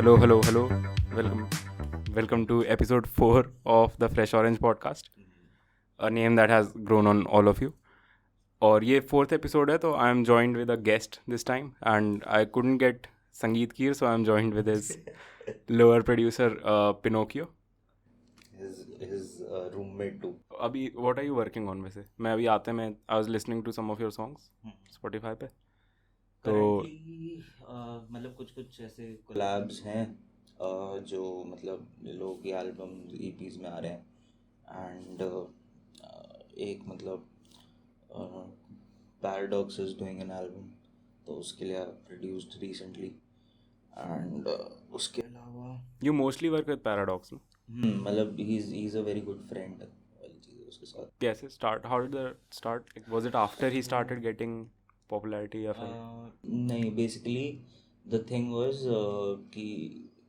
Hello. Welcome to episode 4 of the Fresh Orange podcast, a name that has grown on all of you. और ये fourth episode है तो I am joined with a guest this time and I couldn't get Sangeet Keer, so I am joined with his lower producer Pinocchio. his roommate too. अभी what are you working on वैसे? मैं अभी आते मैं I was listening to some of your songs Spotify पे. तो Currently, मतलब कुछ ऐसे कोलैब्स हैं जो मतलब लोग के एल्बम ईपीज में आ रहे हैं एंड एक मतलब paradox is doing an album, तो उसके लिए प्रोड्यूस्ड रिसेंटली एंड उसके अलावा you mostly work with Paradox, no? मतलब he is a very good friend वाली चीज़ उसके साथ. कैसे start? How did that start? Like, was it after he started getting popularity या फिर? नहीं, बेसिकली द थिंग वाज कि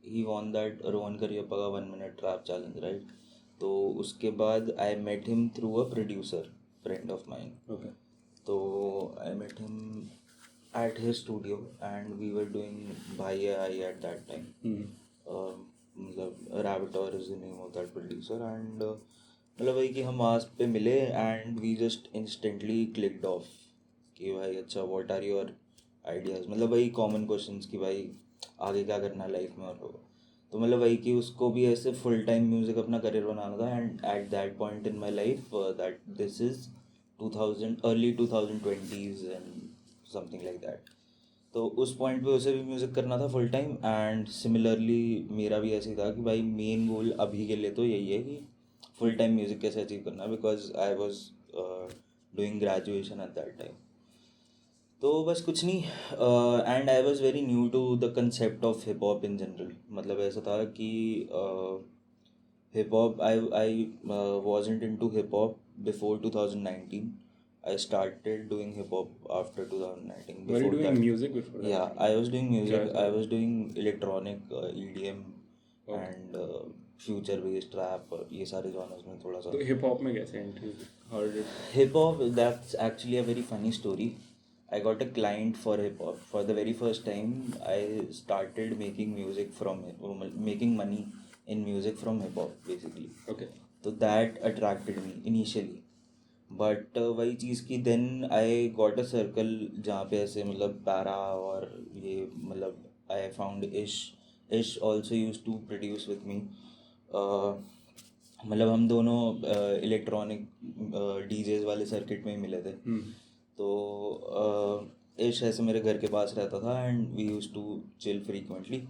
he won that Rohan Kariappa का 1 minute रैप चैलेंज, राइट? तो उसके बाद I met him through a producer friend of mine. Okay. तो I met him at his studio and we were doing भाई I at that time. मतलब Rabbitor is the name of that producer and मतलब वही कि हम वहाँ पे मिले and we just instantly clicked off कि भाई अच्छा व्हाट आर योर आइडियाज़, मतलब वही कॉमन क्वेश्चंस कि भाई आगे क्या करना है लाइफ में. और तो मतलब वही कि उसको भी ऐसे फुल टाइम म्यूज़िक अपना करियर बनाना था and at that point in my life that this is 2000 early 2020s and something like that. तो उस पॉइंट पे उसे भी म्यूज़िक करना था फुल टाइम एंड सिमिलरली मेरा भी ऐसे ही था कि भाई मेन गोल अभी के लिए तो यही है कि फुल टाइम म्यूज़िक कैसे अचीव करना, because I was doing graduation at that time. तो बस कुछ नहीं and I was very new to the concept of hip hop in general. मतलब ऐसा था कि hip hop I wasn't into hip hop before बिफोर 2019. I started doing hip hop after 2019. Were you Before doing that, music before that? yeah, I was doing music. क्या? I was doing electronic, EDM Okay. and future based rap और ये सारे genres में थोड़ा सा. तो hip hop में कैसे entry हुई? How did it? Hip hop, that's actually a very funny story. I got a client for hip hop. For the very first time, I started making music from making money in music from hip hop basically. Okay. So that attracted me initially. But वही चीज़ की then I got a circle जहाँ पे ऐसे मतलब पैरा और ये मतलब I found Ish also used to produce with me. मतलब हम दोनों इलेक्ट्रॉनिक डीजेज वाले सर्किट में ही मिले थे. तो इश ऐसे मेरे घर के पास रहता था and we used to chill frequently.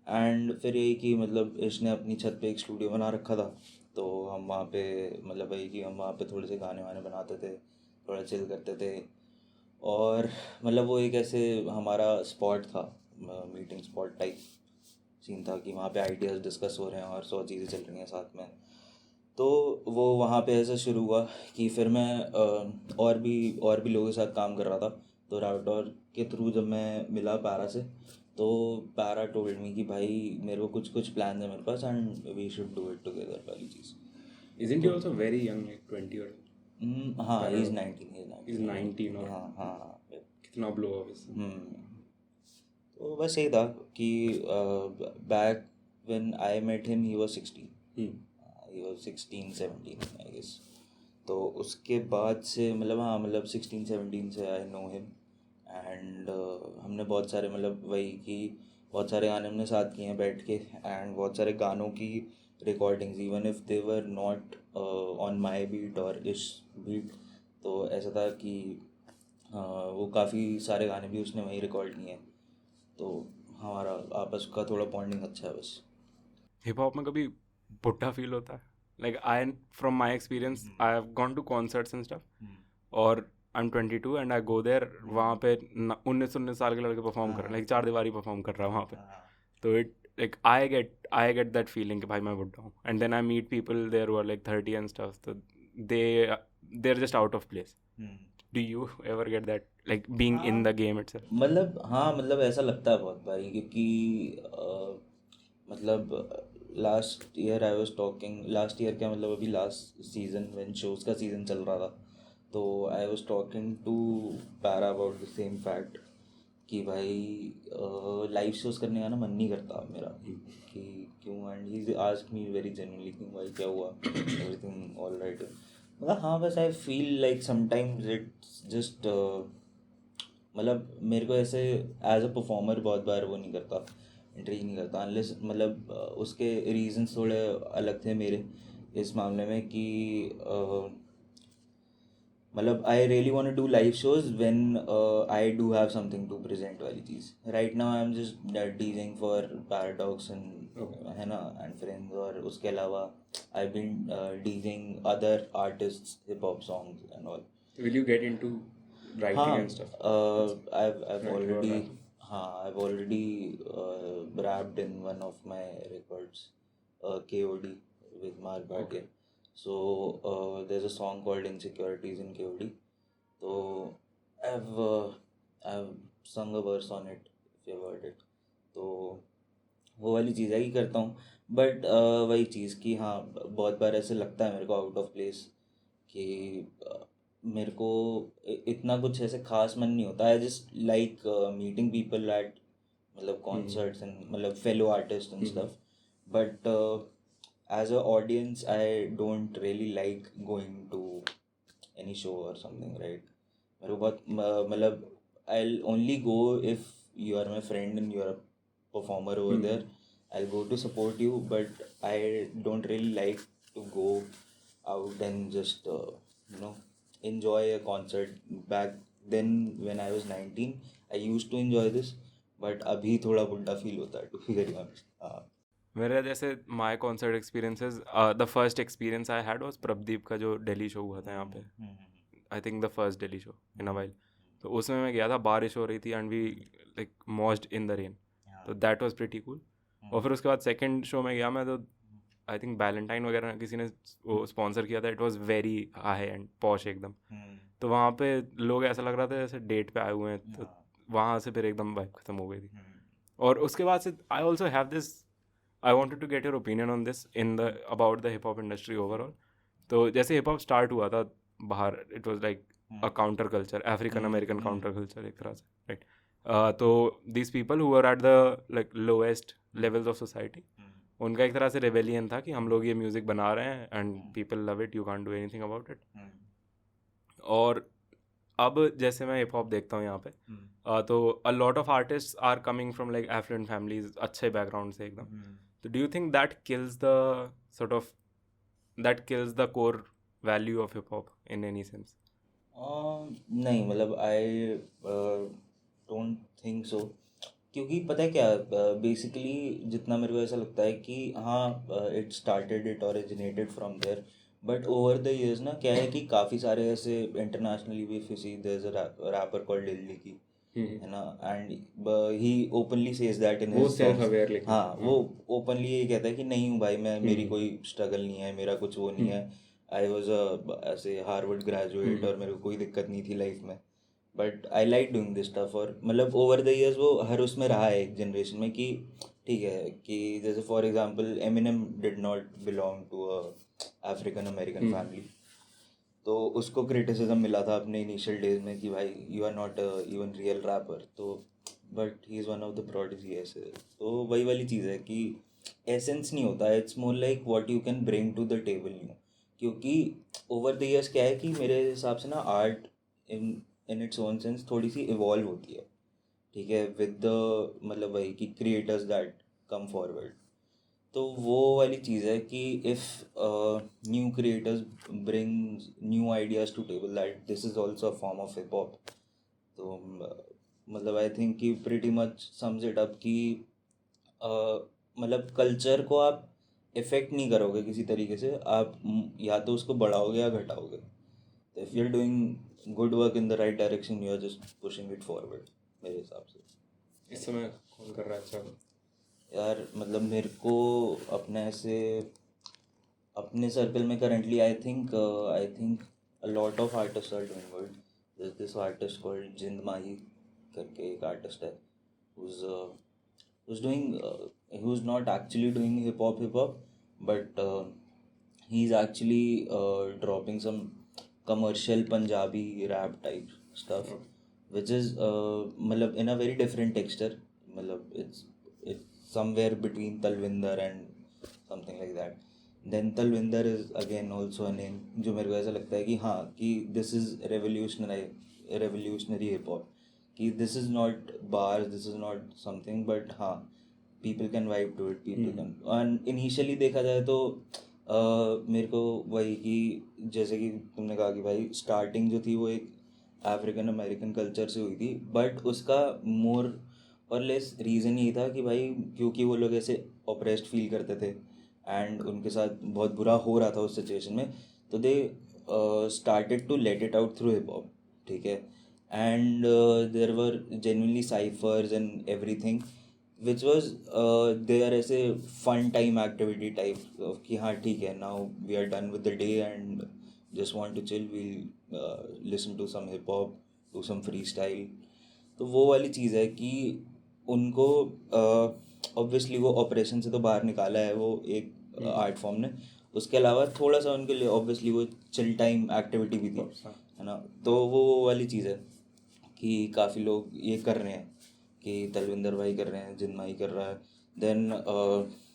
And फिर यही कि मतलब इश ने अपनी छत पे एक स्टूडियो बना रखा था, तो हम वहाँ पे मतलब वही कि हम वहाँ पे थोड़े से गाने वाने बनाते थे, थोड़ा चिल करते थे. और मतलब वो एक ऐसे हमारा स्पॉट था, मीटिंग स्पॉट टाइप सीन था कि वहाँ पे आइडियाज़ डिस्कस हो रहे हैं और 100 चीज़ें चल रही हैं साथ में. तो वो वहाँ पे ऐसा शुरू हुआ कि फिर मैं और भी लोगों के साथ काम कर रहा था. तो राउटर के थ्रू जब मैं मिला पैरा से, तो पैरा टोल्ड मी कि भाई मेरे को कुछ प्लान है मेरे पास and we should do it together वाली चीज़. Isn't he also very young, like 20 or? हाँ, ही इज़ 19. He's 19 or? हाँ. कितना blow up is? तो बस यही था कि back when I met him he was 16. He was 16-17 I guess. तो उसके बाद से मतलब हाँ मतलब 16-17 से आई नो हिम एंड हमने बहुत सारे मतलब वही कि बहुत सारे गाने हमने साथ किए हैं बैठ के एंड बहुत सारे गानों की recordings even if they were not on my beat और इश बीट. तो ऐसा था कि वो काफ़ी सारे गाने भी उसने वहीं रिकॉर्ड किए हैं. तो हमारा आपस का थोड़ा बॉन्डिंग अच्छा है बस. हिप हॉप में कभी बुढ़ा फील होता है? Like I from my experience I have gone to concerts and stuff और I am 22 and I go there. वहाँ पे 19 साल के लड़के परफॉर्म कर रहे हैं, लाइक चार दीवारी परफॉर्म कर रहा है वहाँ पे. तो it like I get that feeling कि भाई मैं बुढ़ा हूँ. And then I meet people there who are like 30 and stuff, तो they are just out of place. Do you ever get that like being in the game itself? मतलब हाँ मतलब ऐसा लगता है बहुत बारी क्योंकि मतलब last year I was talking, last year क्या मतलब अभी लास्ट सीज़न व्हेन शोज़ का सीज़न चल रहा था, तो I was talking to Para about the same fact कि भाई लाइव शोज करने का ना मन नहीं करता मेरा कि क्यों, and he asked me very genuinely क्यों भाई क्या हुआ, एवरीथिंग ऑल राइट। मतलब हाँ बस आई feel like sometimes it's just मतलब मेरे को ऐसे एज अ परफॉर्मर बहुत बार वो नहीं करता, इंटरेस्ट नहीं करता अनलेस मतलब उसके रीजंस थोड़े अलग थे मेरे इस मामले में कि मतलब I really want to do live shows when I do have something to present वाली चीज़। Right now I am just teasing for Paradox and है ना एंड फ्रेंड्स, और उसके अलावा I been deejaying other artists hip hop songs and all. Will you get into writing and stuff? I've Writing or already rapping? I've already rapped in one of my records, KOD with Mark Bhatia. So there's a song called Insecurities in KOD. So I've sung a verse on it if you've heard it. तो वो वाली चीज़ है कि करता हूँ, but वही चीज़ कि हाँ बहुत बार ऐसे लगता है मेरे को आउट ऑफ प्लेस कि मेरे को इतना कुछ ऐसे खास मन नहीं होता। I just like meeting people at मतलब कॉन्सर्ट्स एंड मतलब fellow artist and stuff, but as a audience I don't really like going to any show और समथिंग राइट। मेरे को बहुत मतलब I only go if you are my friend and you are a performer over there. I'll go to support you, but I don't really like to go out and just enjoy a concert. Back then when I was 19 I used to enjoy this, but अभी थोड़ा बुड्ढा feel होता है to be very honest. मेरा जैसे my concert experiences, the first experience I had was Prabhdeep का जो Delhi show हुआ था यहाँ पे, I think the first Delhi show in a while. तो उसमें मैं गया था, बारिश हो रही थी and we like moshed in the rain, तो दैट वाज प्रीटी कूल। और फिर उसके बाद सेकंड शो में गया मैं, तो आई थिंक वैलेंटाइन वगैरह किसी ने वो स्पॉन्सर किया था, it was very high and posh एकदम। तो वहाँ पे लोग ऐसा लग रहा था जैसे डेट पे आए हुए हैं, तो वहाँ से फिर एकदम वाइब खत्म हो गई थी। और उसके बाद से I also have this, I wanted to get your opinion on this in the about the hip hop industry overall. तो जैसे हिप हॉप स्टार्ट हुआ था बाहर, it was like a counter culture, African American counter culture एक तरह से, right. तो these people who are at the like lowest levels of society, उनका एक तरह से रेबेलियन था कि हम लोग ये म्यूज़िक बना रहे हैं and people love it, you can't do anything about it. और अब जैसे मैं हिप हॉप देखता हूँ यहाँ पे, तो a lot of artist are coming from like affluent families, अच्छे बैकग्राउंड से एकदम। तो do you think that kills the sort of that kills the core value of hip hop in any sense? नहीं मतलब आई डोंट थिंक सो, क्योंकि पता है क्या बेसिकली जितना मेरे को ऐसा लगता है कि हाँ it started, it originated from there, but over the years ना क्या है कि काफ़ी सारे ऐसे इंटरनेशनली भी फिसी, there is a rapper called दिल्ली की, है ना, and he openly says that in वो हिज सेल्फ सॉन्ग्स। अवेयर लेकिन हाँ वो ओपनली यही कहता है कि नहीं हूँ भाई मैं, मेरी कोई स्ट्रगल नहीं है, मेरा कुछ वो नहीं है, आई वॉज ऐसे हार्वर्ड ग्रेजुएट और मेरे को कोई दिक्कत नहीं थी लाइफ में, but I like doing this stuff. और मतलब ओवर द इयर्स वो हर उसमें रहा है एक जनरेशन में कि ठीक है कि जैसे for example Eminem did not belong to a African American family, तो उसको क्रिटिसिज्म मिला था अपने इनिशियल डेज में कि भाई you are not even real rapper, तो but he is one of the prodigy ऐसे। तो वही वाली चीज़ है कि एसेंस नहीं होता, it's more like what you can bring to the table new, क्योंकि ओवर द ईयर्स क्या है कि मेरे हिसाब से ना art in its own sense थोड़ी सी इवॉल्व होती है, ठीक है, विद द मतलब वही कि क्रिएटर्स दैट कम फॉरवर्ड। तो वो वाली चीज़ है कि if new creators bring new ideas to table, that this is also a form of hip hop. तो मतलब आई थिंक कि pretty much sums it up कि मतलब कल्चर को आप इफ़ेक्ट नहीं करोगे किसी तरीके से, आप या तो उसको बढ़ाओगे या घटाओगे। तो if you are doing good work in the right direction, you are just pushing it forward मेरे हिसाब से। इस समय कौन कर रहा है अच्छा? यार मतलब मेरे को अपने ऐसे अपने सर्कल में currently I think a lot of artist are doing good. there's this artist called जिंद माही करके एक आर्टिस्ट है, who's doing who's not actually doing hip hop, but he's actually dropping some commercial Punjabi rap type stuff, which is मतलब in a very different texture, मतलब it's somewhere between Talvinder and something like that. Then Talvinder is again also a name जो मेरे को ऐसा लगता है कि हाँ कि this is revolutionary hip hop, कि this is not bars, this is not something, but हाँ people can vibe to it, people can. and initially देखा जाए तो मेरे को वही कि जैसे कि तुमने कहा कि भाई स्टार्टिंग जो थी वो एक अफ्रीकन अमेरिकन कल्चर से हुई थी, बट उसका मोर और लेस रीज़न यही था कि भाई क्योंकि वो लोग ऐसे ऑप्रेस्ड फील करते थे एंड उनके साथ बहुत बुरा हो रहा था उस सिचुएशन में, तो they started to let it out through hip hop, ठीक है. And there were genuinely ciphers and everything which was there ऐसे फन टाइम एक्टिविटी टाइप कि हाँ ठीक है, now we are done with the day and just want to chill, we'll listen to some hip hop, do some freestyle. तो वो वाली चीज़ है कि उनको ऑब्वियसली वो ऑपरेशन से तो बाहर निकाला है वो एक आर्ट फॉर्म ने, उसके अलावा थोड़ा सा उनके लिए ऑब्वियसली वो चिल टाइम एक्टिविटी भी थी, है ना. तो वो वाली चीज़ है कि काफ़ी लोग ये कर रहे हैं, कि तलविंदर भाई कर रहे हैं, जिन्माई कर रहा है. Then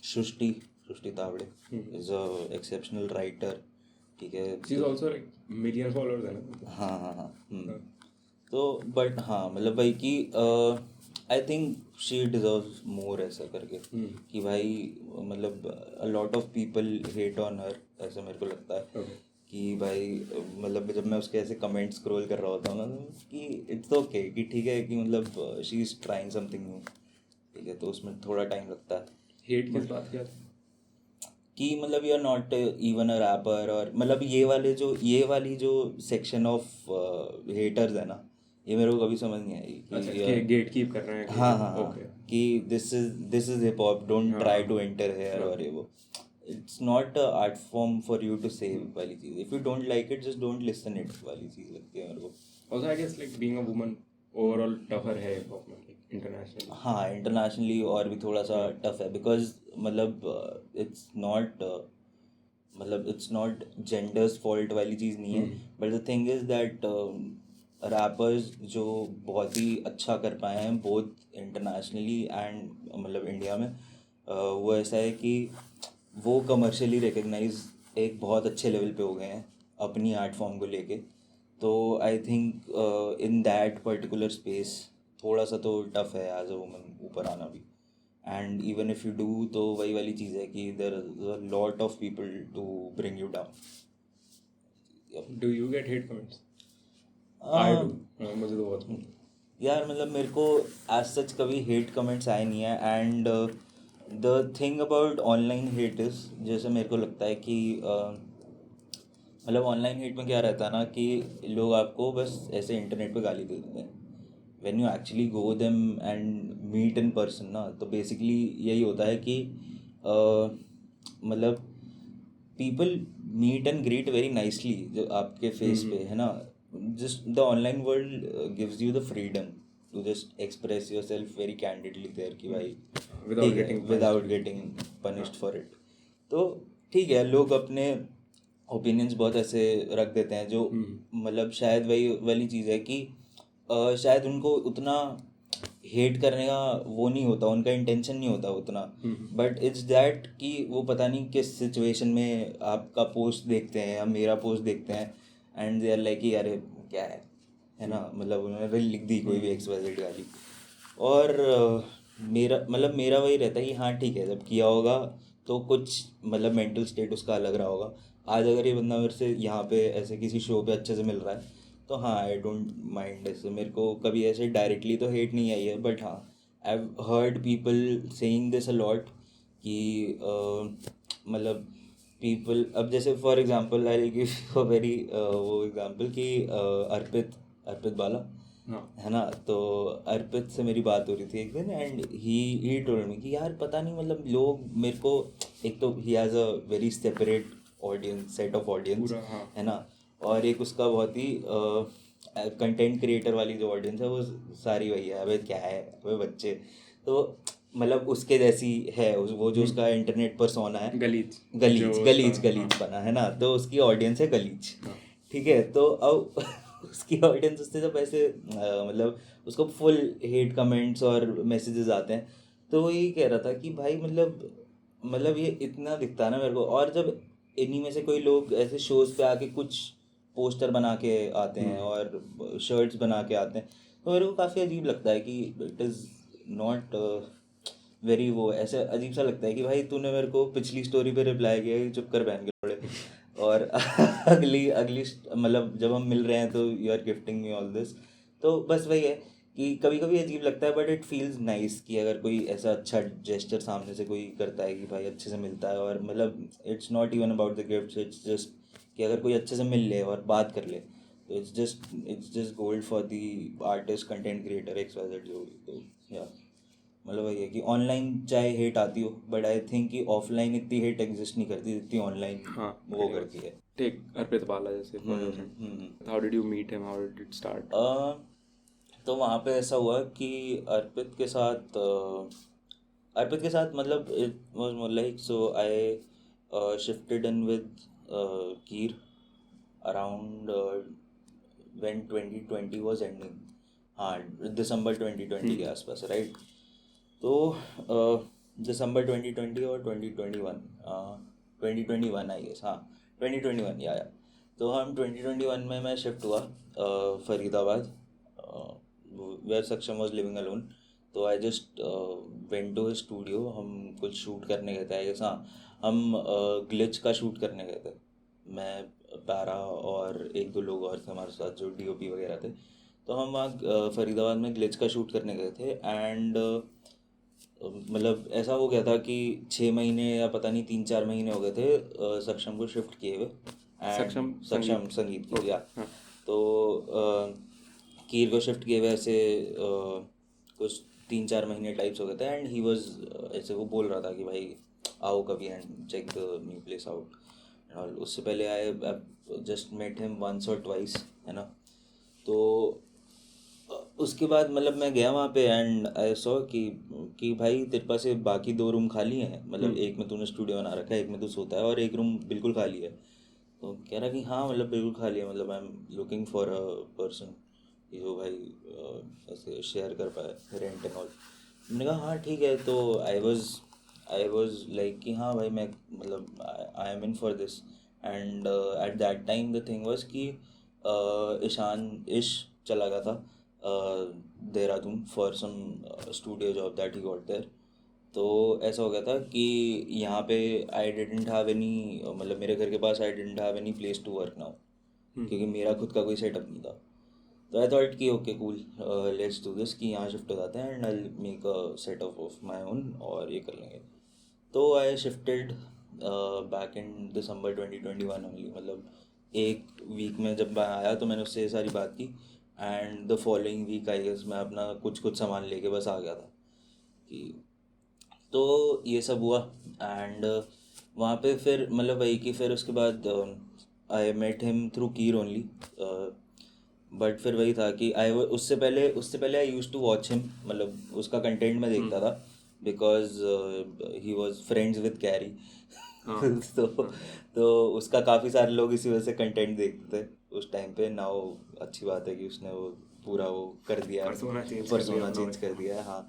Srishti Tawde is a exceptional writer, ठीक है. She's also like million followers है ना. हाँ. तो बट हाँ मतलब भाई कि आई थिंक शी डिजर्व्स मोर ऐसा करके कि भाई मतलब अ lot of people hate on her, ऐसा मेरे को लगता है कि भाई मतलब जब मैं उसके ऐसे कमेंट स्क्रॉल कर रहा होता हूँ ना कि इट्स ओके कि ठीक है कि मतलब she is trying something new, ठीक है. तो उसमें थोड़ा टाइम लगता है. हेट किस बात की कि मतलब you are not even a rapper, और मतलब ये वाली जो सेक्शन ऑफ हेटर्स है ना, ये मेरे को कभी समझ नहीं आई कि गेट कीप कर रहे हैं. हाँ कि this is hip hop, don't try to enter here, और ये वो it's not a art form for you to say वाली चीज़. If you don't like it just don't listen it वाली चीज़ लगती है मेरे को. Also I guess like being a woman overall tougher है hip hop में इंटरनेशनली. हाँ इंटरनेशनली और भी थोड़ा सा टफ है, बिकॉज मतलब इट्स नॉट जेंडर्स फॉल्ट वाली चीज़ नहीं है, but the thing is that rappers जो बहुत ही अच्छा कर पाए हैं बोथ इंटरनेशनली एंड मतलब इंडिया में, वो ऐसा है कि वो कमर्शियली रिकग्नाइज एक बहुत अच्छे लेवल पे हो गए हैं अपनी आर्ट फॉर्म को लेके. तो I think in that particular space थोड़ा सा तो टफ है एज अ वुमन ऊपर आना भी. And even if you do तो वही वाली चीज़ है कि there is a lot of people to bring you down. Do you get hate comments? I do. मुझे तो बहुत यार मतलब मेरे को एज सच कभी हेट कमेंट्स आए नहीं है. And the thing about online hate is, जैसे मेरे को लगता है कि मतलब ऑनलाइन हेट में क्या रहता है ना कि लोग आपको बस ऐसे इंटरनेट पे गाली दे देते हैं. When you actually go them and meet in person ना, तो बेसिकली यही होता है कि मतलब people meet and greet very nicely जो आपके फेस पे है ना. Just the online world gives you the freedom to just express yourself very candidly there कि भाई without getting punished for it. तो ठीक है, लोग अपने ओपिनियंस बहुत ऐसे रख देते हैं जो मतलब शायद वही वाली चीज़ है कि शायद उनको उतना हेट करने का वो नहीं होता, उनका इंटेंशन नहीं होता उतना, बट इट्स दैट कि वो पता नहीं किस सिचुएशन में आपका पोस्ट देखते हैं या मेरा पोस्ट देखते हैं एंड दे आर लाइक कि अरे क्या है ना, मतलब उन्होंने लिख दी कोई भी XYZ गाली. और मेरा वही रहता है कि हाँ ठीक है, जब किया होगा तो कुछ मतलब मेंटल स्टेट उसका अलग रहा होगा. आज अगर ये बंदा मेरे से यहाँ पे ऐसे किसी शो पे अच्छे से मिल रहा है तो हाँ आई डोंट माइंड. ऐसे मेरे को कभी ऐसे डायरेक्टली तो हेट नहीं आई है, बट हाँ I have heard people saying this a lot कि मतलब पीपल, अब जैसे for example I will give a very वो एग्जांपल कि अर्पित बाला है ना. तो अर्पित से मेरी बात हो रही थी एक दिन एंड ही टोल्ड मी कि यार पता नहीं मतलब लोग मेरे को, एक तो he has a very separate audience, set of audience है ना, और एक उसका बहुत ही कंटेंट क्रिएटर वाली जो ऑडियंस है वो सारी वही है, अबे क्या है अबे बच्चे. तो मतलब उसके जैसी है वो जो उसका इंटरनेट पर्सोना है, गलीज बना है ना, तो उसकी ऑडियंस है गलीज, ठीक है. तो अब उसकी ऑडियंस उससे जब ऐसे मतलब उसको फुल हेट कमेंट्स और मैसेजेस आते हैं, तो वो यही कह रहा था कि भाई मतलब ये इतना दिखता है ना मेरे को। और जब इन्हीं में से कोई लोग ऐसे शोज़ पे आके कुछ पोस्टर बना के आते हैं और शर्ट्स बना के आते हैं, तो मेरे को काफ़ी अजीब लगता है कि इट इज़ नॉट वेरी, वो ऐसे अजीब सा लगता है कि भाई तूने मेरे को पिछली स्टोरी पे रिप्लाई किया कि चुप कर बहन के थोड़े, और अगली अगली मतलब जब हम मिल रहे हैं तो you are gifting me all this. तो बस वही है कि कभी कभी अजीब लगता है, बट इट फील्स नाइस कि अगर कोई ऐसा अच्छा जेस्चर सामने से कोई करता है कि भाई अच्छे से मिलता है, और मतलब it's not even about the gift, it's just कि अगर कोई अच्छे से मिल ले और बात कर ले, तो it's just gold for the artist, content creator, X Y Z जो भी। तो या मतलब वही है कि ऑनलाइन चाहे हेट आती हो, बट आई थिंक कि ऑफलाइन इतनी हेट एग्जिस्ट नहीं करती जितनी ऑनलाइन हाँ वो करती है। टेक अर्पित बाला जैसे for example, how did you meet him, how did it start? तो वहाँ पे ऐसा हुआ कि अर्पित के साथ मतलब it was more like, so I shifted in with Keer around when 2020 was ending, हाँ दिसंबर 2020 के आसपास, राइट। तो दिसंबर 2020 और 2021, 2021 आई गेस, हाँ 2021 या। तो हम 2021 में मैं शिफ्ट हुआ Faridabad, where Saksham was living alone. तो I just went to his studio, हम कुछ शूट करने गए थे आई गेस, हाँ हम ग्लिच का शूट करने गए थे, मैं, पैरा और एक दो लोग और थे हमारे साथ जो डीओपी वगैरह थे। तो हम वहाँ फरीदाबाद में ग्लिच का शूट करने गए थे, एंड मतलब ऐसा हो गया था कि 6 महीने या पता नहीं 3-4 महीने हो गए थे सक्षम को शिफ्ट किए हुए, एंड सक्षम संगीत की, या। तो कीर को शिफ्ट किए हुए ऐसे कुछ 3-4 महीने टाइप्स हो गए थे, एंड ही वाज ऐसे वो बोल रहा था कि भाई आओ कभी and check the new place out. और उससे पहले I just met him once और ट्वाइस, है ना। तो उसके बाद मतलब मैं गया वहाँ पे, एंड आई सॉ कि भाई तेरे पास ये बाकी 2 रूम खाली हैं, मतलब एक में तूने स्टूडियो बना रखा है, एक में तू सोता है, और एक रूम बिल्कुल खाली है। तो कह रहा कि हाँ मतलब बिल्कुल खाली है, मतलब I am looking for a person कि जो भाई ऐसे शेयर कर पाए रेंट एंड ऑल। मैंने कहा हाँ ठीक है। तो आई वॉज लाइक कि हाँ भाई मैं मतलब I am in for this. And at that time the thing was कि ईश चला गया था Dehradun for some studio job that he got there. तो ऐसा हो गया था कि यहाँ पे आई डिडंट हैव एनी, मतलब मेरे घर के पास I didn't have any place to work now, क्योंकि मेरा खुद का कोई सेटअप नहीं था। तो आई थॉट कि okay cool, let's do this, कि यहाँ शिफ्ट हो जाते हैं and I make a setup of my own और ये कर लेंगे। तो I shifted back in December 2021 only, मतलब एक वीक में जब मैं आया तो मैंने उससे ये सारी बात की, and the following week I guess मैं अपना कुछ कुछ सामान लेके बस आ गया था कि। तो ये सब हुआ, एंड वहाँ पे फिर मतलब वही कि फिर उसके बाद I met him through Keer only. But फिर वही था कि उससे पहले I use to watch him, मतलब उसका कंटेंट मैं देखता था, because he was friends with Carry. तो उसका काफ़ी सारे लोग इसी वजह से कंटेंट देखते थे उस टाइम पे। नाउ अच्छी बात है कि उसने वो पूरा वो कर दिया है, पर्सोना चेंज कर दिया है, हाँ।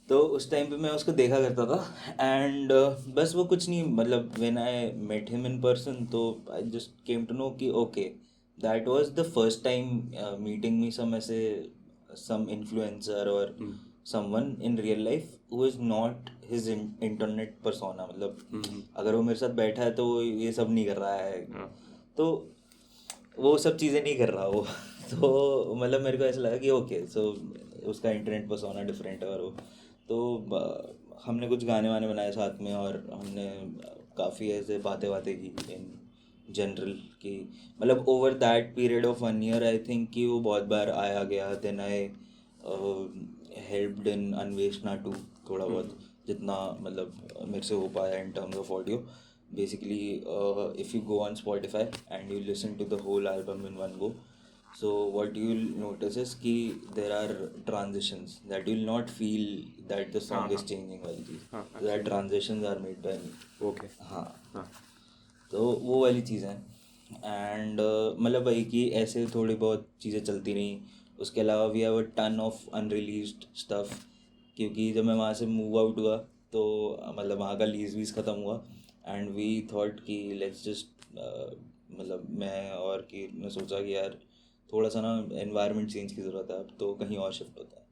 तो उस टाइम पे मैं उसको देखा करता था, एंड बस वो कुछ नहीं, मतलब when I met him in person, तो I just came to know कि okay that was the first time meeting me some ऐसे सम इन्फ्लुएंसर और someone in real life who is not his internet persona, मतलब अगर वो मेरे साथ बैठा है तो वो ये सब नहीं कर रहा है, तो वो सब चीज़ें नहीं कर रहा वो। तो मतलब मेरे को ऐसा लगा कि ओके सो उसका इंटरनेट पर्सोना डिफरेंट है, और वो तो हमने कुछ गाने वाने बनाए साथ में, और हमने काफ़ी ऐसे बातें बातें की इन जनरल कि मतलब over that period of 1 year I think कि वो बहुत बार आया गया। Then I helped in Anveshana too, थोड़ा बहुत जितना मतलब मेरे से हो पाया in terms of audio. Basically, if you go on Spotify and you listen to the whole album in one go, so what you'll notice is कि there are transitions that you'll not feel that the song is changing वाली चीज़, that transitions are made by me. Okay. हाँ, तो वो वाली चीज़ है। And मतलब वही कि ऐसे थोड़ी बहुत चीज़ें चलती रहीं. उसके अलावा we have a ton of unreleased stuff, क्योंकि जब मैं वहाँ से मूव आउट हुआ तो मतलब वहाँ का लीज वीज ख़त्म हुआ. एंड वी थॉट कि लेट्स जस्ट मतलब मैं और कि ने सोचा कि यार थोड़ा सा ना एनवायरनमेंट चेंज की ज़रूरत है, अब तो कहीं और शिफ्ट होता है.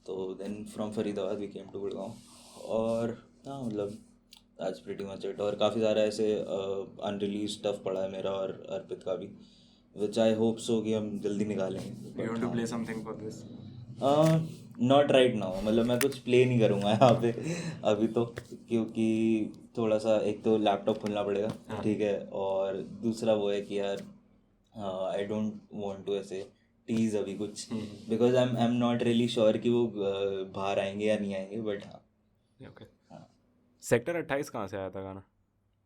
तो then from Faridabad we came to Gurgaon. और हाँ मतलब दैट्स प्रीटी मच इट. और काफ़ी सारा ऐसे अनरिलीज स्टफ पड़ा है मेरा और अर्पित का भी, विच आई होप सो कि हम जल्दी निकालेंगे. You want to play something for this? Not right now. मतलब मैं कुछ प्ले नहीं करूँगा यहाँ पे अभी तो, क्योंकि थोड़ा सा एक तो लैपटॉप खोलना पड़ेगा, ठीक है, और दूसरा वो है कि यार आई डोंट वांट टू ऐसे टीज अभी कुछ, because I am not really sure कि वो बाहर आएंगे या नहीं आएंगे. बट हाँ. Okay. सेक्टर 28 कहाँ से आया था गाना?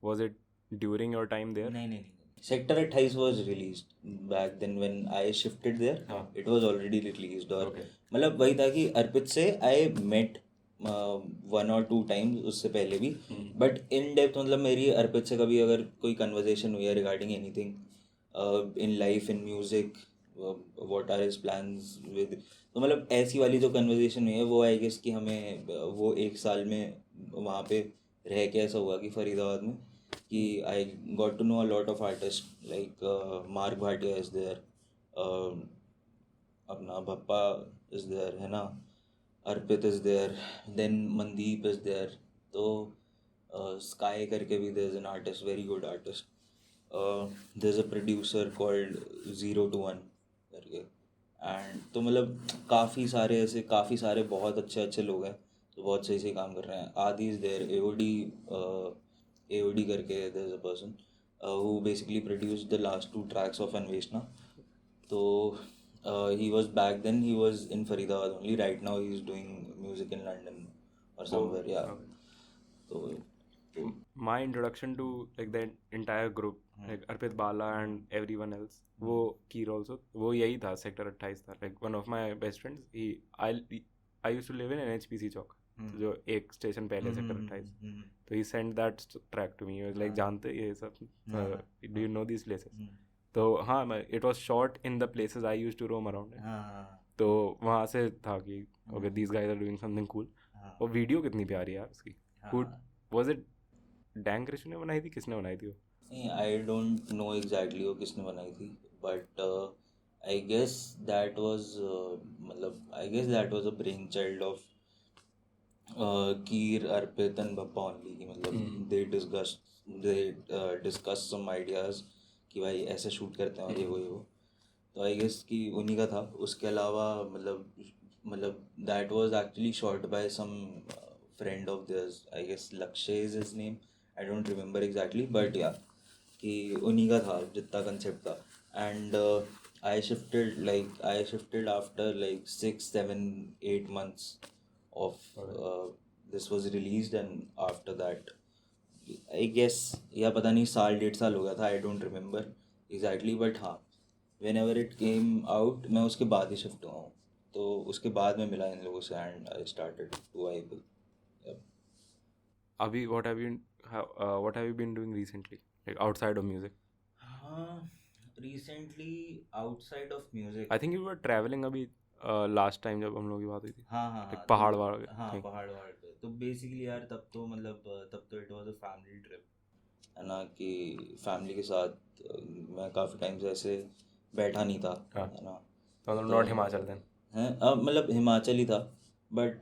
Was it during your time there? नहीं. Sector 28 was released back then when I shifted there. It was already released. और मतलब वही था कि अर्पित से I met 1 or 2 times उससे पहले भी, बट इन डेप्थ मतलब मेरी अर्पित से कभी अगर कोई कन्वर्जेशन हुई है regarding anything in life, in music, what are his plans with, तो मतलब ऐसी वाली जो कन्वर्जेशन हुई है वो आई गेस कि हमें वो 1 साल में वहाँ पे रह के ऐसा हुआ कि फरीदाबाद में कि I got to know a lot of artist like Mark Bhatia is there, अपना भप्पा इज़ देयर है ना, Arpit is there, then Mandeep is there. तो स्काई करके भी there is an artist, very good artist. There is a producer called 021 करके. And तो मतलब काफ़ी सारे बहुत अच्छे लोग हैं तो बहुत सही से काम कर रहे हैं. आदि इज़ देयर, AOD करके there is a person who basically produced the last 2 tracks of Anveshna. So he was back then he was in Faridabad only. Right now he is doing music in London or somewhere. Yeah. So my introduction to like the entire group, like Arpit Bala and everyone else, वो key roles, वो यही था, sector 28 था. like one of my best friends, I used to live in NHPC चौक, जो एक station पहले sector 28. तो he send that track to me, like जानते ये सब, do you know this places. तो हाँ, मैं it was shot in the places I used to roam around. तो वहाँ से था कि okay these guys are doing something cool. और वीडियो कितनी प्यारी है यार उसकी. वाज इट डैंग कृष्ण ने बनाई थी, किसने बनाई थी वो? आई डोंट नो एग्जैक्टली वो किसने बनाई थी, but I guess that was a brain child of Keer, Arpit and Bhappa only. की मतलब दे डिस्कस सम आइडियाज़ कि भाई ऐसे शूट करते हैं और ये वो. तो आई गेस कि उन्हीं का था. उसके अलावा मतलब that was actually shot by some friend of theirs, I guess Lakshya is his name, I don't remember exactly, but yeah कि उन्हीं का था जितना कंसेप्ट था. And I shifted after like 6-7-8 months of this was released. And after that I guess या पता नहीं 1.5 साल हो गया था, I don't remember exactly, but हाँ whenever it came out मैं उसके बाद ही शिफ्ट हुआ हूँ. तो उसके बाद मैं मिला इन लोगों से and I started to vibe. अभी what have you been doing recently, like outside of music? Recently outside of music, I think you were traveling अभी लास्ट टाइम जब हम लोग की बात हुई थी. हाँ पहाड़ वाड़ पहाड़ पे. तो बेसिकली यार तब तो it was a family trip है ना, कि फैमिली के साथ मैं काफ़ी टाइम से ऐसे बैठा नहीं था, है ना. तो नॉट हिमाचल देन हैं मतलब हिमाचल ही था, but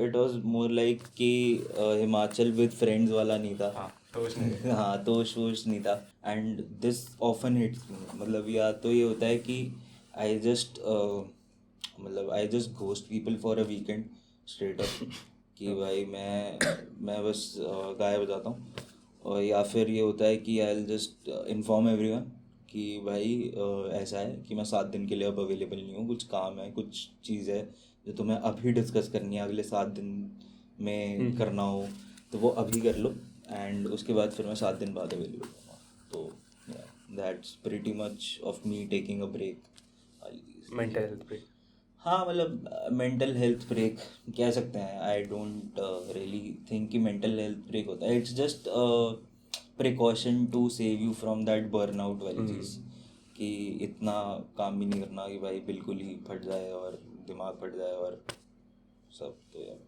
it was more like कि हिमाचल विद फ्रेंड्स वाला नहीं था. हाँ तो वोश नहीं था. And this often hits me, मतलब या तो ये होता है कि I just ghost people for a weekend straight up कि भाई मैं बस गायब हो जाता हूँ. और या फिर ये होता है कि I will just inform everyone कि भाई ऐसा है कि मैं 7 दिन के लिए अब अवेलेबल नहीं हूँ, कुछ काम है, कुछ चीज़ है जो तुम्हें अभी डिस्कस करनी है, अगले 7 दिन में करना हो तो वो अभी कर लो. एंड उसके बाद फिर मैं 7 दिन बाद अवेलेबल हूँ. तो that's pretty much of me taking a break. Mental health break. हाँ मतलब मेंटल हेल्थ ब्रेक कह सकते हैं. आई डोंट रियली थिंक कि मेंटल हेल्थ ब्रेक होता है. It's just precaution to save you from that burnout वाली चीज़, कि इतना काम भी नहीं करना कि भाई बिल्कुल ही फट जाए और दिमाग फट जाए और सब। तो यार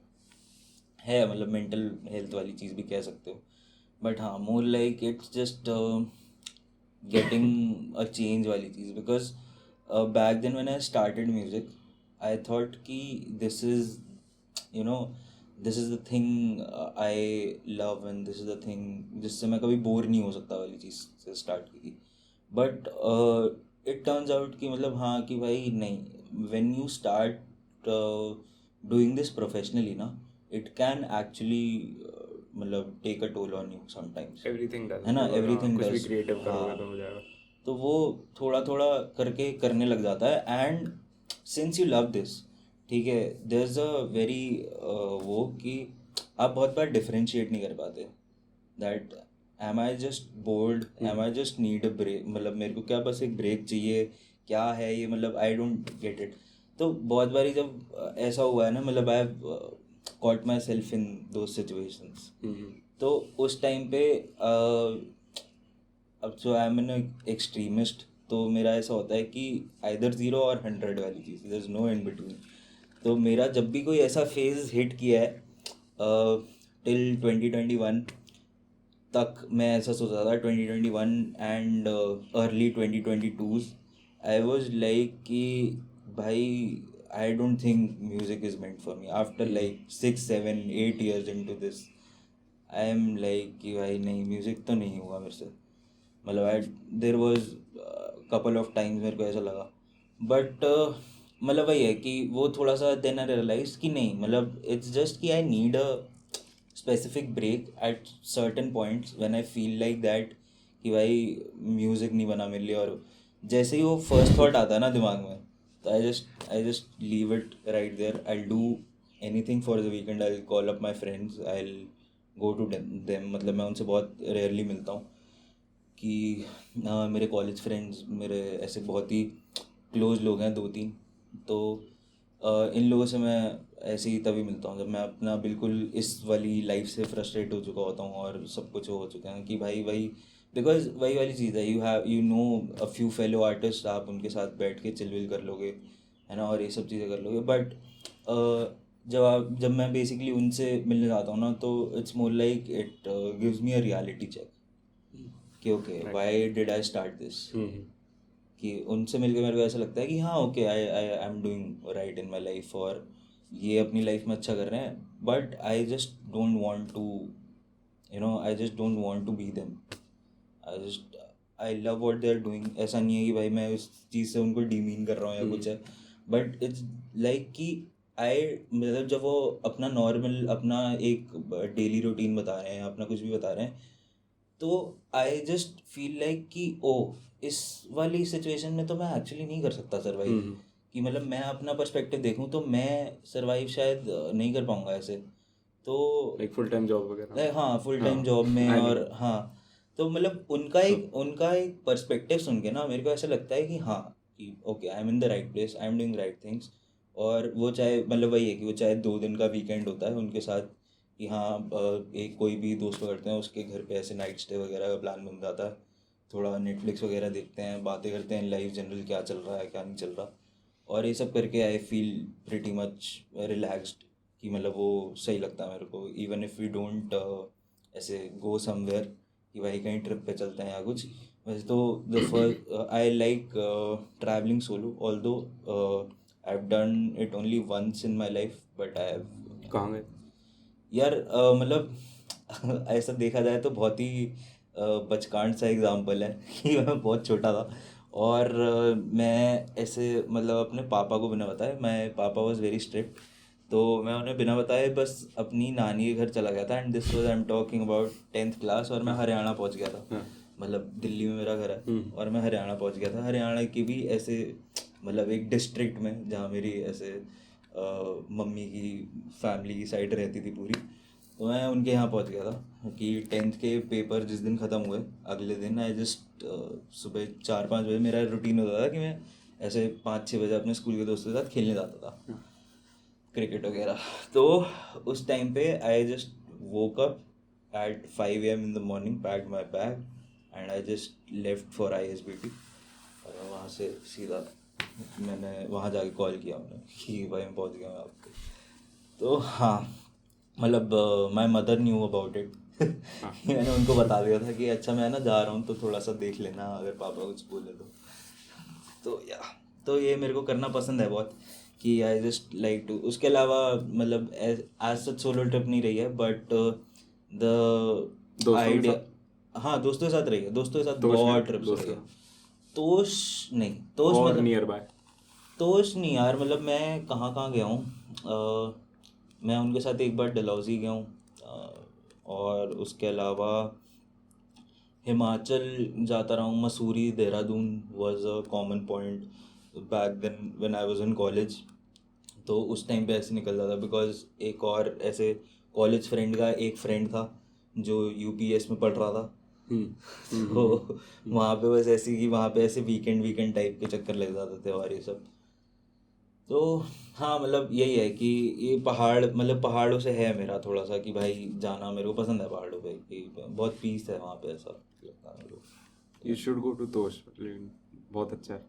है मतलब मेंटल हेल्थ वाली चीज़ भी कह सकते हो, बट हाँ more like it's just getting a change वाली चीज़, because back then when I started music I thought कि this is you know this is the thing I love and this is the thing जिससे मैं कभी bore नहीं हो सकता वाली चीज़ से स्टार्ट की थी। बट इट टर्न्स आउट कि मतलब हाँ कि भाई नहीं, when you start doing this professionally ना, इट कैन एक्चुअली मतलब take a toll on you sometimes, everything does, है ना, एवरीथिंग कुछ भी डज। क्रिएटिव करोगे हाँ, तो हो जाएगा। तो वो थोड़ा थोड़ा करके करने लग जाता है, and since you love this, ठीक है, देयर इज़ अ वेरी वो कि आप बहुत बार डिफरेंशिएट नहीं कर पाते that am I just bored, am I just need a break, मतलब मेरे को क्या बस एक ब्रेक चाहिए, क्या है ये, मतलब आई डोंट गेट इट। तो बहुत बारी जब ऐसा हुआ है ना, मतलब I have caught my self in दो सिचुएशंस, तो उस टाइम पे अब जो आई एम एन एक्सट्रीमिस्ट, तो मेरा ऐसा होता है कि आइदर 0 और 100 वाली चीज़, there is no in between. तो मेरा जब भी कोई ऐसा फेज़ हिट किया है टिल 2021 तक, मैं ऐसा सोचा था 2021 and early 2022 I was like कि भाई I don't think music is meant for me after like 6 7 8 years into this। I am like कि भाई नहीं, म्यूज़िक तो नहीं होगा मेरे से, मतलब I there was couple of times मेरे को ऐसा लगा, बट मतलब वही है कि वो थोड़ा सा देन आई रियलाइज कि नहीं, मतलब इट्स जस्ट कि I need a specific break at certain points when I feel like that कि भाई म्यूज़िक नहीं बना मेरे लिए। और जैसे ही वो फर्स्ट थॉट आता है ना दिमाग में, तो I just leave it right there, I do anything for the weekend, I call up my friends, I go to them, मतलब मैं उनसे बहुत रेयरली मिलता हूँ कि मेरे कॉलेज फ्रेंड्स मेरे ऐसे बहुत ही क्लोज लोग हैं 2 3, तो इन लोगों से मैं ऐसे ही तभी मिलता हूँ जब मैं अपना बिल्कुल इस वाली लाइफ से फ्रस्ट्रेट हो चुका होता हूँ और सब कुछ हो चुका है कि भाई वही, बिकॉज वही वाली चीज़ है, you know a few fellow artist, आप उनके साथ बैठ के चिल विल कर लोगे, है ना, और ये सब चीज़ें कर लोगे। बट जब मैं बेसिकली उनसे मिलने जाता हूँ ना, तो it's more like it gives me a reality check कि okay why did I start this, कि उनसे मिलकर मेरे को ऐसा लगता है कि हाँ okay I I am doing right in my life, और ये अपनी लाइफ में अच्छा कर रहे हैं, but I just don't want to I just don't want to be them, I love what they are doing. ऐसा नहीं है कि भाई मैं उस चीज़ से उनको डिमीन कर रहा हूँ या कुछ है, बट इट्स लाइक कि आई, मतलब जब वो अपना नॉर्मल अपना एक डेली रूटीन बता रहे हैं, अपना कुछ भी बता रहे हैं, तो आई जस्ट फील लाइक कि ओ इस वाली सिचुएशन में तो मैं एक्चुअली नहीं कर सकता सर्वाइव, कि मतलब मैं अपना पर्सपेक्टिव देखूं तो मैं सर्वाइव शायद नहीं कर पाऊंगा ऐसे। तो लाइक फुल टाइम जॉब वगैरह, हाँ फुल टाइम जॉब में, और हाँ, तो मतलब उनका एक पर्सपेक्टिव सुन के ना मेरे को ऐसा लगता है कि हाँ कि okay I am in the right place, I am doing right things. और वो चाहे मतलब वही है कि वो चाहे 2 दिन का वीकेंड होता है उनके साथ, कि हाँ एक कोई भी दोस्त पकड़ते हैं उसके घर पे ऐसे नाइट स्टे वगैरह का प्लान बन जाता है, थोड़ा नेटफ्लिक्स वगैरह देखते हैं, बातें करते हैं लाइफ जनरल क्या चल रहा है क्या नहीं चल रहा, और ये सब करके I feel pretty much relaxed, कि मतलब वो सही लगता है मेरे को, इवन इफ़ वी डोंट ऐसे गो समवेयर कि भाई कहीं ट्रिप पे चलते हैं या कुछ। वैसे तो the first I like travelling solo, although I have done it only once in my life, but I have, कहाँ गए यार मतलब ऐसा देखा जाए तो बहुत ही बचकान सा एग्जाम्पल है कि मैं बहुत छोटा था, और मैं ऐसे मतलब अपने पापा को बिना बताए, मैं पापा वॉज वेरी स्ट्रिक्ट, तो मैं उन्हें बिना बताए बस अपनी नानी के घर चला गया था, and this was I am talking about 10th class, और मैं हरियाणा पहुंच गया था, मतलब दिल्ली में मेरा घर है और मैं हरियाणा पहुंच गया था, हरियाणा की भी ऐसे मतलब एक डिस्ट्रिक्ट में जहाँ मेरी ऐसे मम्मी की फैमिली की साइड रहती थी पूरी, तो मैं उनके यहाँ पहुँच गया था कि 10th के पेपर जिस दिन ख़त्म हुए अगले दिन आई जस्ट सुबह 4 5 बजे मेरा रूटीन होता था कि मैं ऐसे 5 6 बजे अपने स्कूल के दोस्तों के साथ खेलने जाता था क्रिकेट वगैरह। तो उस टाइम पे I just woke up at 5 a.m. in the morning, packed my bag, and I just left for ISBT. और वहाँ से सीधा मैंने वहाँ जाके कॉल किया उन्हें कि भाई मैं पहुँच गया मैं आपके. तो हाँ मतलब my mother knew about it. मैंने उनको बता दिया था कि अच्छा मैं ना जा रहा हूँ तो थोड़ा सा देख लेना अगर पापा कुछ बोले तो या तो ये मेरे को करना पसंद है बहुत कि आई जस्ट लाइक टू. उसके अलावा मतलब एज सच सोलो ट्रिप नहीं रही है बट द दोस्तों के आइडिया हाँ दोस्तों के साथ रही है. दोस्तों के साथ तोश बहुत में ट्रिप्स दोस्त रही है. के तोश नहीं तोश और मतलब नियर बाय. तोश नहीं यार मतलब मैं कहाँ कहाँ गया हूँ. मैं उनके साथ एक बार डलहौजी गया हूँ और उसके अलावा हिमाचल जाता रहा हूँ. Mussoorie Dehradun was a common point back then when I was in college. तो उस टाइम पे ऐसे निकल जाता बिकॉज एक और ऐसे कॉलेज फ्रेंड का एक फ्रेंड था जो यूपीएस में पढ़ रहा था. तो वहाँ पे बस ऐसे कि वहाँ पे ऐसे वीकेंड टाइप के चक्कर लग जाते थे और ये सब. तो हाँ मतलब यही है कि ये पहाड़ मतलब पहाड़ों से है मेरा थोड़ा सा कि भाई जाना मेरे को पसंद है पहाड़ों पे कि बहुत पीस है वहाँ पे ऐसा लगता है मेरे को. You should go to Tosh. बहुत अच्छा है.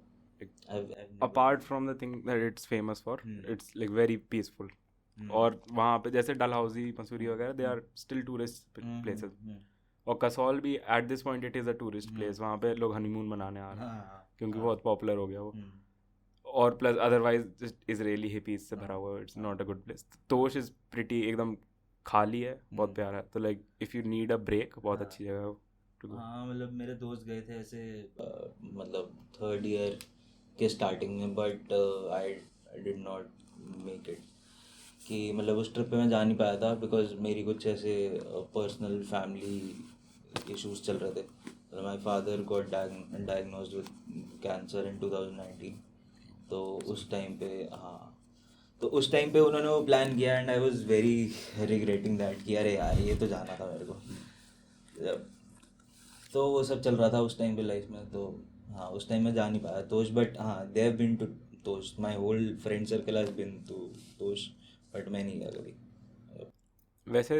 I've Apart from the thing that it's famous for, it's like very peaceful. और वहाँ पे जैसे डलहौजी मसूरी वगैरह they are still tourist places. और कसौल भी at this point it is a tourist place. वहाँ पे लोग हनीमून मनाने आ रहे हैं क्योंकि बहुत पॉपुलर हो गया वो. और प्लस अदरवाइज इजरायली हिपीज से भरा हुआ है. It's not a good place. Tosh is pretty एकदम खाली है बहुत प्यारा है. तो like if you need a break बहुत अच्छी जगह है. हाँ मतलब मेरे दोस्त गए थे ऐसे मतलब थर्ड ईयर के स्टार्टिंग में but I did not make it कि मतलब उस ट्रिप पे मैं जा नहीं पाया था बिकॉज मेरी कुछ ऐसे पर्सनल फैमिली इश्यूज चल रहे थे. My father got diagnosed with cancer in 2019. तो उस टाइम पे हाँ तो उस टाइम पे उन्होंने वो प्लान किया and I was very regretting that कि अरे यार ये तो जाना था मेरे को. तो वो सब चल रहा था उस टाइम पे लाइफ में. तो हाँ उस टाइम में जा नहीं पाया तोश बट हाँ they have been to Tosh. My whole friend circle has been to Tosh but मैं नहीं गया कभी. वैसे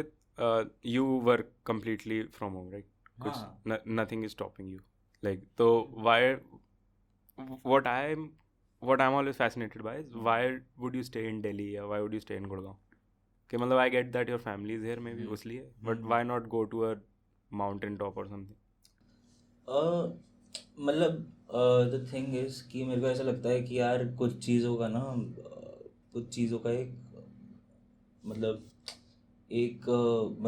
you work completely from home right. कुछ nothing is stopping you like. तो why what I'm what I'm always fascinated by is why would you stay in Delhi or why would you stay in Gurgaon? कि मतलब I get that your family is here maybe उसलिए but why not go to a mountain top or something? मतलब the thing is कि मेरे को ऐसा लगता है कि यार कुछ चीज़ों का ना कुछ चीज़ों का एक मतलब एक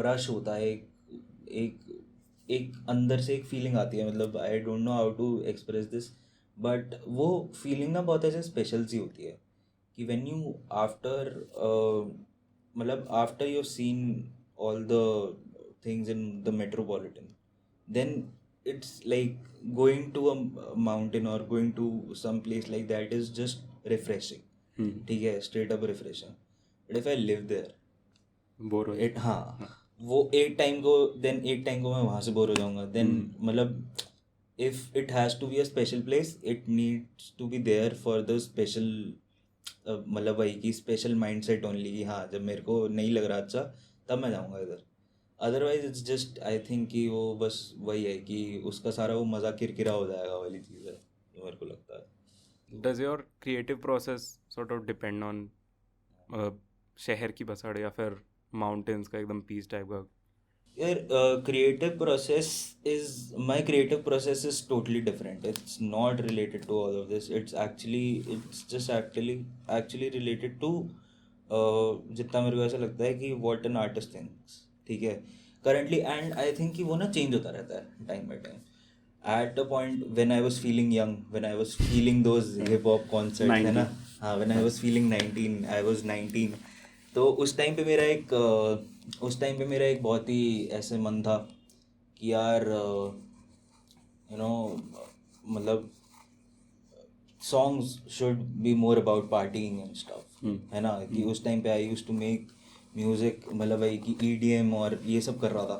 रश होता है. एक एक अंदर से एक फीलिंग आती है. मतलब I don't know how to express this but वो फीलिंग ना बहुत ऐसे स्पेशल सी होती है कि व्हेन यू आफ्टर मतलब after you seen all the things in the metropolitan then it's like going to a mountain or going to some place like that is just refreshing. ठीक है straight up refreshing. But if I live there bore हो it हाँ वो एक time को मैं वहाँ से बोर हो जाऊँगा. then मतलब if it has to be a special place it needs to be there for the special मतलब वही कि special mindset only कि हाँ जब मेरे को नहीं लग रहा अच्छा तब मैं जाऊँगा इधर. Otherwise it's just I think कि वो बस वही है कि उसका सारा वो मज़ा किरकिरा हो जाएगा वाली चीज़ है जो मेरे को लगता है. Does your creative process sort of depend on शहर की बसड़ या फिर माउंटेन्स का एकदम पीस टाइप का? यार my creative process is totally different. It's not related to all of this. It's just actually related to जितना मेरे को ऐसा लगता है कि वॉट एन आर्टिस्ट थिंक्स. ठीक है करंटली एंड आई थिंक कि वो ना चेंज होता रहता है time by time. At a point when I was feeling young when I was feeling those hip hop concerts है ना. हाँ when I was feeling 19 I was 19. तो उस टाइम पे मेरा एक बहुत ही ऐसे मन था कि यार यू नो मतलब songs should be more about partying and stuff है ना. कि उस टाइम पे I used to make music मतलब वही कि EDM और ये सब कर रहा था.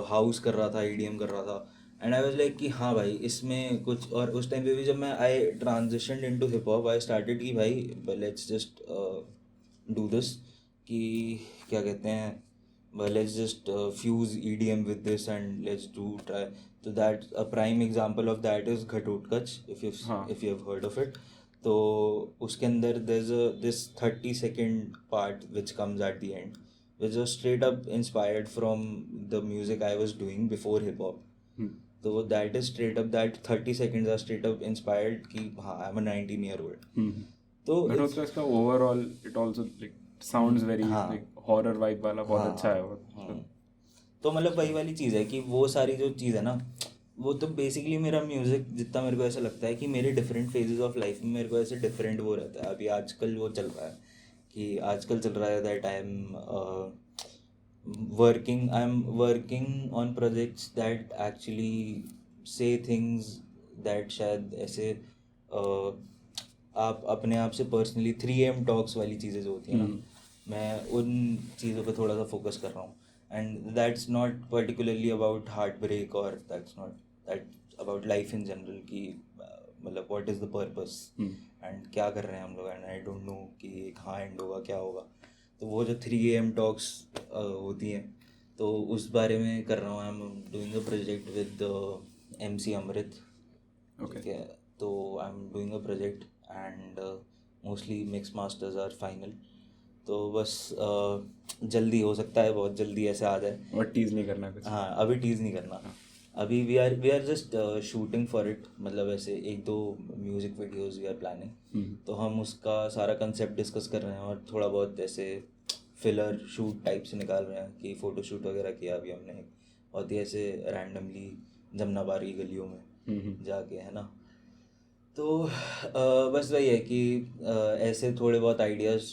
हाउस कर रहा था EDM कर रहा था एंड आई वाज लाइक कि हाँ भाई इसमें कुछ. और उस टाइम पे भी जब मैं I transitioned into hip hop I started कि भाई लेट्स जस्ट डू दिस कि क्या कहते हैं well, let's just fuse EDM with this and let's try. So that a prime example of that is Ghatotkaч, if you've heard of it. तो उसके अंदर there's this 30-second part which comes at the end, which was straight up inspired from the music I was doing before hip hop. तो that is straight up, that 30 seconds are straight up inspired कि हाँ I'm a 19-year-old. तो Ghatotkaч का overall it also like sounds very like horror vibe वाला बहुत अच्छा है वो. तो मतलब वही वाली चीज़ है कि वो सारी जो चीज़ है ना, वो तो बेसिकली मेरा म्यूज़िक जितना मेरे को ऐसा लगता है कि मेरे डिफरेंट फेजेस ऑफ लाइफ में मेरे को ऐसे डिफरेंट वो रहता है. अभी आजकल वो चल रहा है कि आजकल चल रहा है that I am working on projects that actually से थिंग्स दैट शायद ऐसे आप अपने आप से पर्सनली 3am टॉक्स वाली चीज़ें जो होती हैं ना, मैं उन चीज़ों पे थोड़ा सा फोकस कर रहा हूँ. And that's not particularly about heartbreak, or that's about life in general कि मतलब what is the purpose and क्या कर रहे हैं हम लोग, and I don't know कि कहाँ end होगा क्या होगा. तो वो जो 3am talks होती हैं तो उस बारे में कर रहा हूँ. I'm doing a project with MC Amrit. ठीक है, तो I'm doing a project and mostly mix masters are final. तो बस जल्दी हो सकता है, बहुत जल्दी ऐसे आ जाए. और टीज़ नहीं करना कुछ. हाँ, अभी टीज़ नहीं करना. अभी we are just shooting for it. मतलब ऐसे 1-2 music videos we are planning. तो हम उसका सारा कंसेप्ट डिस्कस कर रहे हैं और थोड़ा बहुत ऐसे फिलर शूट टाइप से निकाल रहे हैं कि फ़ोटो शूट वगैरह किया अभी हमने बहुत ही ऐसे रैंडमली जमुना बार की गलियों में जाके, है ना. तो बस वही है कि ऐसे थोड़े बहुत आइडियाज़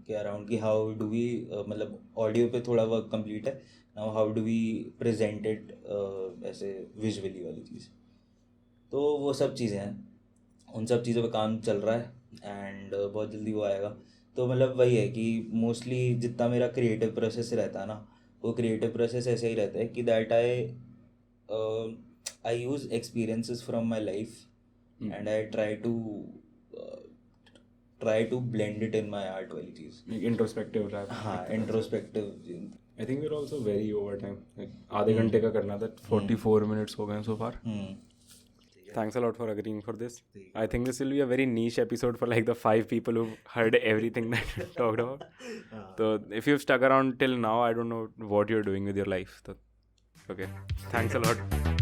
के अराउंड कि हाउ डू वी, मतलब ऑडियो पे थोड़ा वर्क कंप्लीट है now, how do we present it ऐसे विजुअली वाली चीज़. तो वो सब चीज़ें हैं, उन सब चीज़ों पे काम चल रहा है एंड बहुत जल्दी वो आएगा. तो मतलब वही है कि मोस्टली जितना मेरा क्रिएटिव प्रोसेस रहता है ना, वो क्रिएटिव प्रोसेस ऐसे ही रहता है कि that I use experiences from my life and I try to blend it in my art वाली चीज़. Like introspective rap. हाँ, introspective. I think we're also very over time. Like आधे घंटे का करना था, 44 minutes हो गए so far. Thanks a lot for agreeing for this. I think this will be a very niche episode for like the 5 people who heard everything that we talked about. So if you've stuck around till now, I don't know what you're doing with your life. So, okay, thanks a lot.